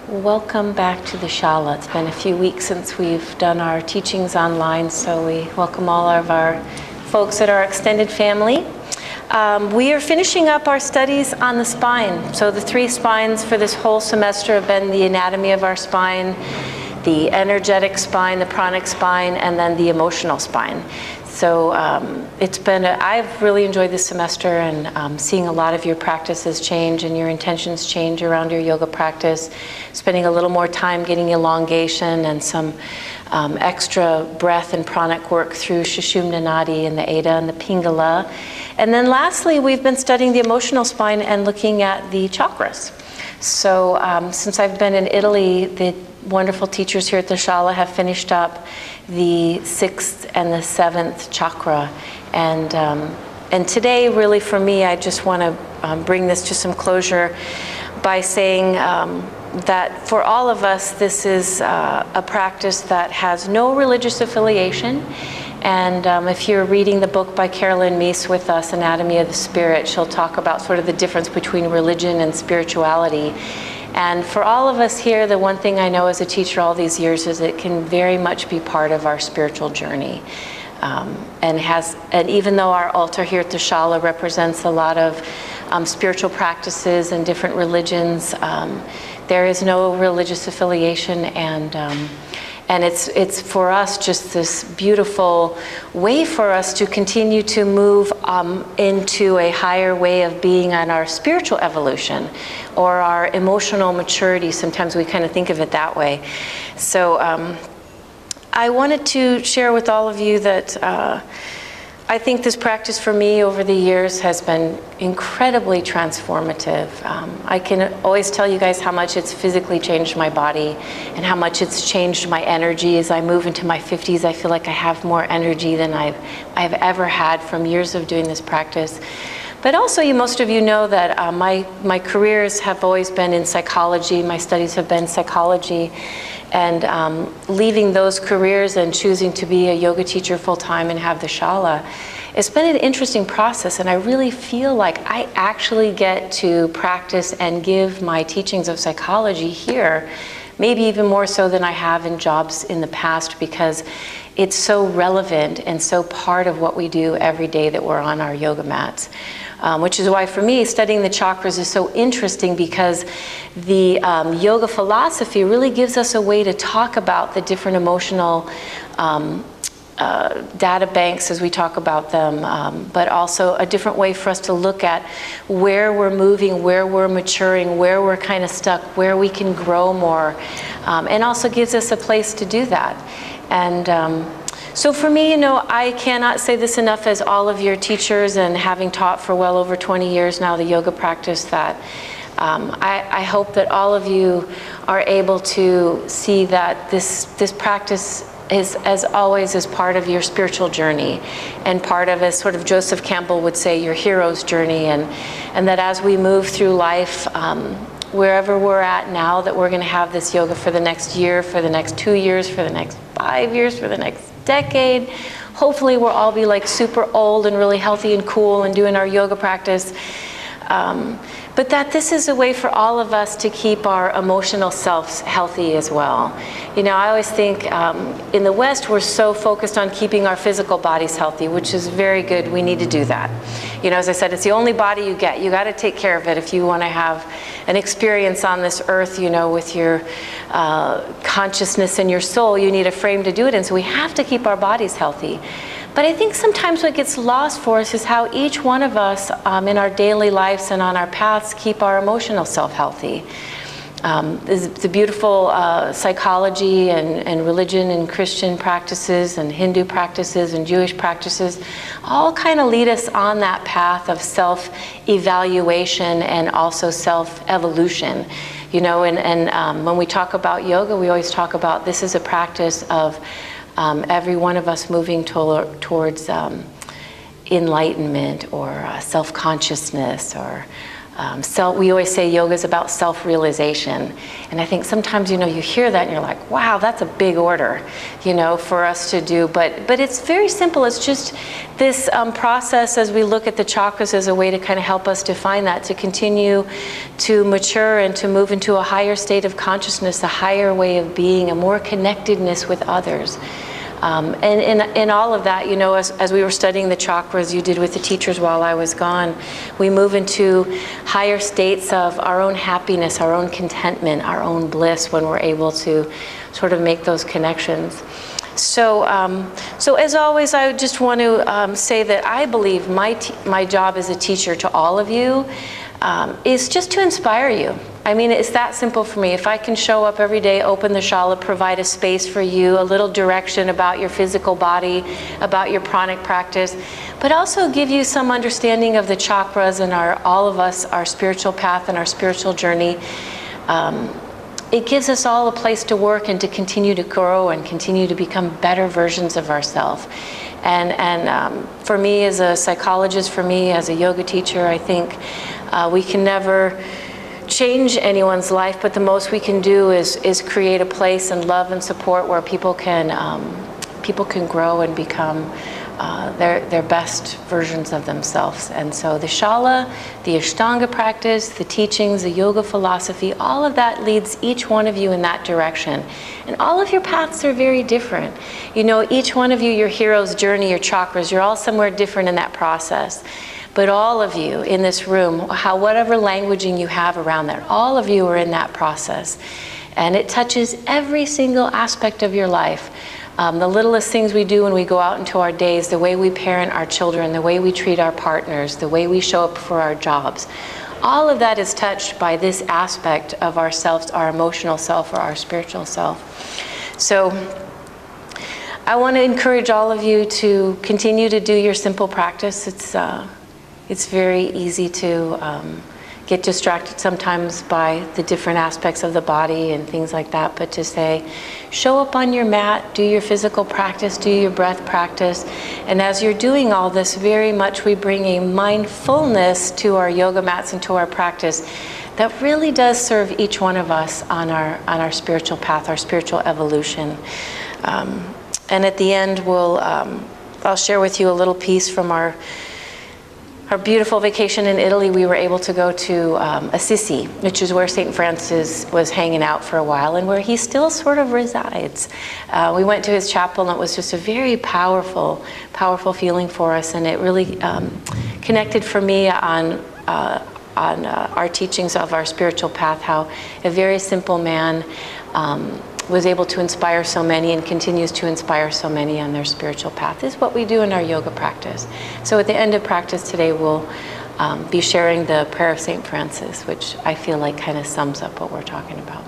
Welcome back to the Shala. It's been a few weeks since we've done our teachings online, so we welcome all of our folks at our extended family. We are finishing up our studies on the spine. So the three spines for this whole semester have been the anatomy of our spine, the energetic spine, the pranic spine, and then the emotional spine. So I've really enjoyed this semester, and seeing a lot of your practices change and your intentions change around your yoga practice, spending a little more time getting elongation and some extra breath and pranic work through Sushumna Nadi and the Eta and the Pingala. And then lastly, we've been studying the emotional spine and looking at the chakras. So since I've been in Italy, the wonderful teachers here at the Shala have finished up the 6th and the 7th chakra. And today, really for me, I just want to bring this to some closure by saying that for all of us, this is a practice that has no religious affiliation. And if you're reading the book by Carolyn Meese with us, Anatomy of the Spirit, she'll talk about sort of the difference between religion and spirituality. And for all of us here, the one thing I know as a teacher all these years is it can very much be part of our spiritual journey. And even though our altar here at the Shala represents a lot of spiritual practices and different religions, there is no religious affiliation, and it's for us just this beautiful way for us to continue to move into a higher way of being on our spiritual evolution or our emotional maturity. Sometimes we kind of think of it that way. So I wanted to share with all of you that I think this practice for me over the years has been incredibly transformative. I can always tell you guys how much it's physically changed my body and how much it's changed my energy. As I move into my 50s, I feel like I have more energy than I've ever had from years of doing this practice. But also, most of you know that my careers have always been in psychology. My studies have been psychology. And leaving those careers and choosing to be a yoga teacher full-time and have the Shala, it's been an interesting process, and I really feel like I actually get to practice and give my teachings of psychology here, maybe even more so than I have in jobs in the past, because it's so relevant and so part of what we do every day that we're on our yoga mats. Which is why for me studying the chakras is so interesting, because the yoga philosophy really gives us a way to talk about the different emotional data banks as we talk about them, but also a different way for us to look at where we're moving, where we're maturing, where we're kind of stuck, where we can grow more, and also gives us a place to do that. And so for me, I cannot say this enough as all of your teachers, and having taught for well over 20 years now the yoga practice, that I hope that all of you are able to see that this practice is, as always, is part of your spiritual journey, and part of, as sort of Joseph Campbell would say, your hero's journey, and that as we move through life, wherever we're at now, that we're going to have this yoga for the next year, for the next 2 years, for the next 5 years, for the next decade. Hopefully we'll all be like super old and really healthy and cool and doing our yoga practice. But that this is a way for all of us to keep our emotional selves healthy as well. I always think in the West we're so focused on keeping our physical bodies healthy, which is very good. We need to do that. As I said, it's the only body you get. You got to take care of it if you want to have an experience on this earth, with your consciousness and your soul. You need a frame to do it in, so we have to keep our bodies healthy. But I think sometimes what gets lost for us is how each one of us in our daily lives and on our paths keep our emotional self healthy. The beautiful psychology and religion and Christian practices and Hindu practices and Jewish practices all kind of lead us on that path of self-evaluation and also self-evolution. And when we talk about yoga, we always talk about this is a practice of every one of us moving towards enlightenment or self-consciousness or We always say yoga is about self-realization. And I think sometimes, you hear that and you're like, wow, that's a big order, for us to do. But it's very simple. It's just this process as we look at the chakras as a way to kind of help us define that, to continue to mature and to move into a higher state of consciousness, a higher way of being, a more connectedness with others. And in all of that, as we were studying the chakras, you did with the teachers while I was gone, we move into higher states of our own happiness, our own contentment, our own bliss when we're able to sort of make those connections. So as always, I just want to say that I believe my job as a teacher to all of you is just to inspire you. I mean, it's that simple for me. If I can show up every day, open the Shala, provide a space for you, a little direction about your physical body, about your pranic practice, but also give you some understanding of the chakras and all of us, our spiritual path and our spiritual journey, it gives us all a place to work and to continue to grow and continue to become better versions of ourselves. And for me as a psychologist, for me as a yoga teacher, I think we can never change anyone's life, but the most we can do is create a place and love and support where people can grow and become their best versions of themselves. And so the Shala, the Ashtanga practice, the teachings, the yoga philosophy, all of that leads each one of you in that direction. And all of your paths are very different. Each one of you, your hero's journey, your chakras, you're all somewhere different in that process. But all of you in this room, whatever languaging you have around that, all of you are in that process. And it touches every single aspect of your life. The littlest things we do when we go out into our days, the way we parent our children, the way we treat our partners, the way we show up for our jobs. All of that is touched by this aspect of ourselves, our emotional self or our spiritual self. So I want to encourage all of you to continue to do your simple practice. It's very easy to get distracted sometimes by the different aspects of the body and things like that, but to say, show up on your mat, do your physical practice, do your breath practice, and as you're doing all this, very much we bring a mindfulness to our yoga mats and to our practice that really does serve each one of us on our spiritual path, our spiritual evolution. And at the end, I'll share with you a little piece from our beautiful vacation in Italy. We were able to go to Assisi, which is where St. Francis was hanging out for a while and where he still sort of resides. We went to his chapel and it was just a very powerful feeling for us, and it really connected for me on our teachings of our spiritual path, how a very simple man was able to inspire so many and continues to inspire so many on their spiritual path. This is what we do in our yoga practice. So at the end of practice today, we'll be sharing the prayer of St. Francis, which I feel like kind of sums up what we're talking about.